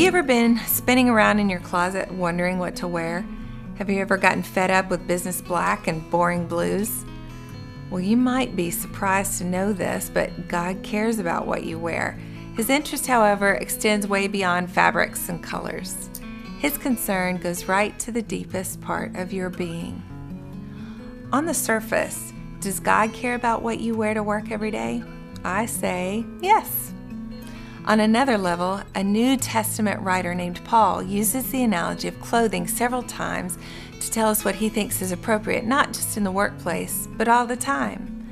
ever been spinning around in your closet wondering what to wear? Have you ever gotten fed up with business black and boring blues? Well, you might be surprised to know this, but God cares about what you wear. His interest, however, extends way beyond fabrics and colors. His concern goes right to the deepest part of your being. On the surface, does God care about what you wear to work every day? I say yes. On another level, a New Testament writer named Paul uses the analogy of clothing several times to tell us what he thinks is appropriate, not just in the workplace, but all the time.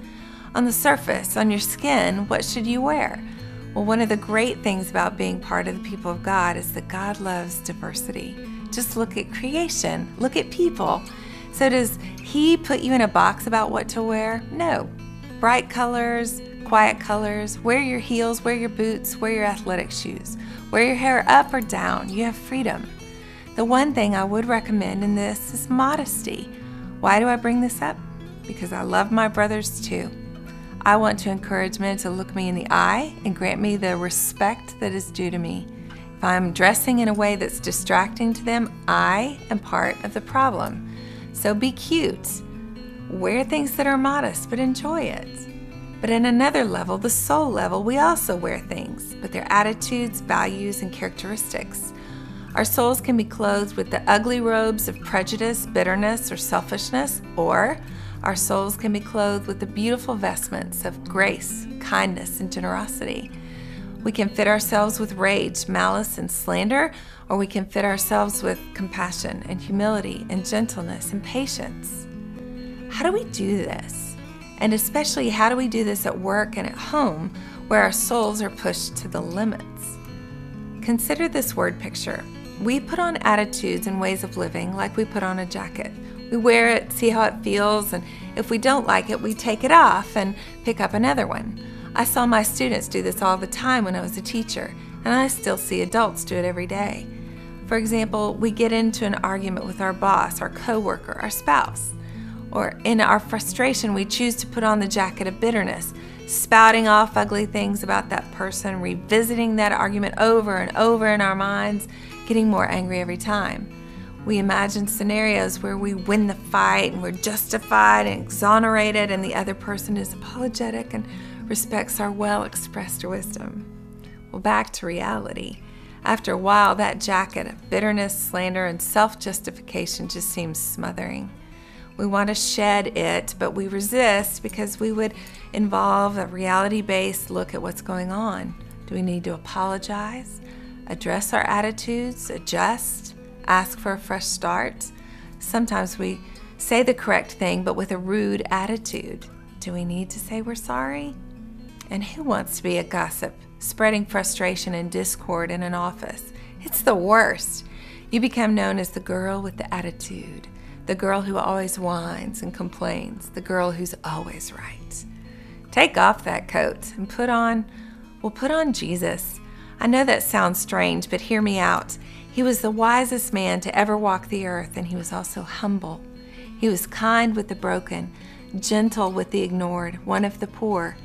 On the surface, on your skin, what should you wear? Well, one of the great things about being part of the people of God is that God loves diversity. Just look at creation, look at people. So does he put you in a box about what to wear? No. Bright colors, quiet colors, wear your heels, wear your boots, wear your athletic shoes. Wear your hair up or down, you have freedom. The one thing I would recommend in this is modesty. Why do I bring this up? Because I love my brothers too. I want to encourage men to look me in the eye and grant me the respect that is due to me. If I'm dressing in a way that's distracting to them, I am part of the problem. So be cute. Wear things that are modest, but enjoy it. But in another level, the soul level, we also wear things, but their attitudes, values, and characteristics. Our souls can be clothed with the ugly robes of prejudice, bitterness, or selfishness, or our souls can be clothed with the beautiful vestments of grace, kindness, and generosity. We can fit ourselves with rage, malice, and slander, or we can fit ourselves with compassion and humility and gentleness and patience. How do we do this? And especially, how do we do this at work and at home, where our souls are pushed to the limits? Consider this word picture. We put on attitudes and ways of living like we put on a jacket. We wear it, see how it feels, and if we don't like it, we take it off and pick up another one. I saw my students do this all the time when I was a teacher, and I still see adults do it every day. For example, we get into an argument with our boss, our coworker, our spouse. Or in our frustration, we choose to put on the jacket of bitterness, spouting off ugly things about that person, revisiting that argument over and over in our minds, getting more angry every time. We imagine scenarios where we win the fight and we're justified and exonerated, and the other person is apologetic and respects our well-expressed wisdom. Well, back to reality. After a while, that jacket of bitterness, slander, and self-justification just seems smothering. We want to shed it, but we resist because we would involve a reality-based look at what's going on. Do we need to apologize, address our attitudes, adjust, ask for a fresh start? Sometimes we say the correct thing, but with a rude attitude. Do we need to say we're sorry? And who wants to be a gossip, spreading frustration and discord in an office? It's the worst. You become known as the girl with the attitude, the girl who always whines and complains, the girl who's always right. Take off that coat and put on Jesus. I know that sounds strange, but hear me out. He was the wisest man to ever walk the earth, and he was also humble. He was kind with the broken, gentle with the ignored, one of the poor.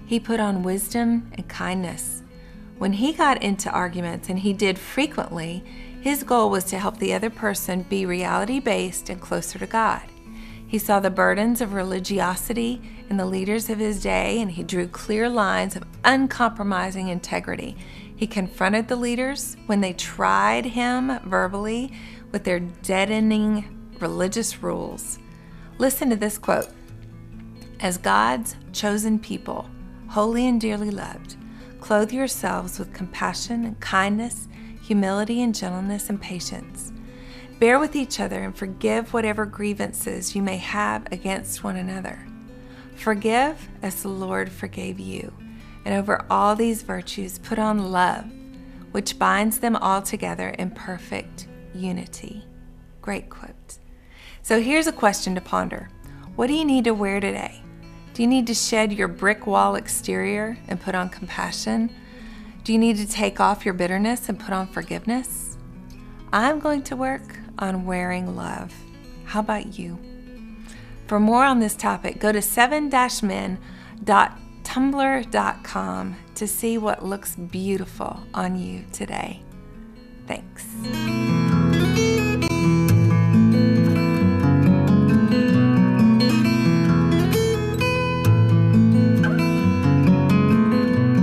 He put on wisdom and kindness. When he got into arguments, and he did frequently, his goal was to help the other person be reality-based and closer to God. He saw the burdens of religiosity in the leaders of his day, and he drew clear lines of uncompromising integrity. He confronted the leaders when they tried him verbally with their deadening religious rules. Listen to this quote. As God's chosen people, holy and dearly loved, clothe yourselves with compassion and kindness, humility and gentleness and patience. Bear with each other and forgive whatever grievances you may have against one another. Forgive as the Lord forgave you. And over all these virtues, put on love, which binds them all together in perfect unity. Great quote. So here's a question to ponder. What do you need to wear today? Do you need to shed your brick wall exterior and put on compassion? Do you need to take off your bitterness and put on forgiveness? I'm going to work on wearing love. How about you? For more on this topic, go to 7-men.tumblr.com to see what looks beautiful on you today. Thanks.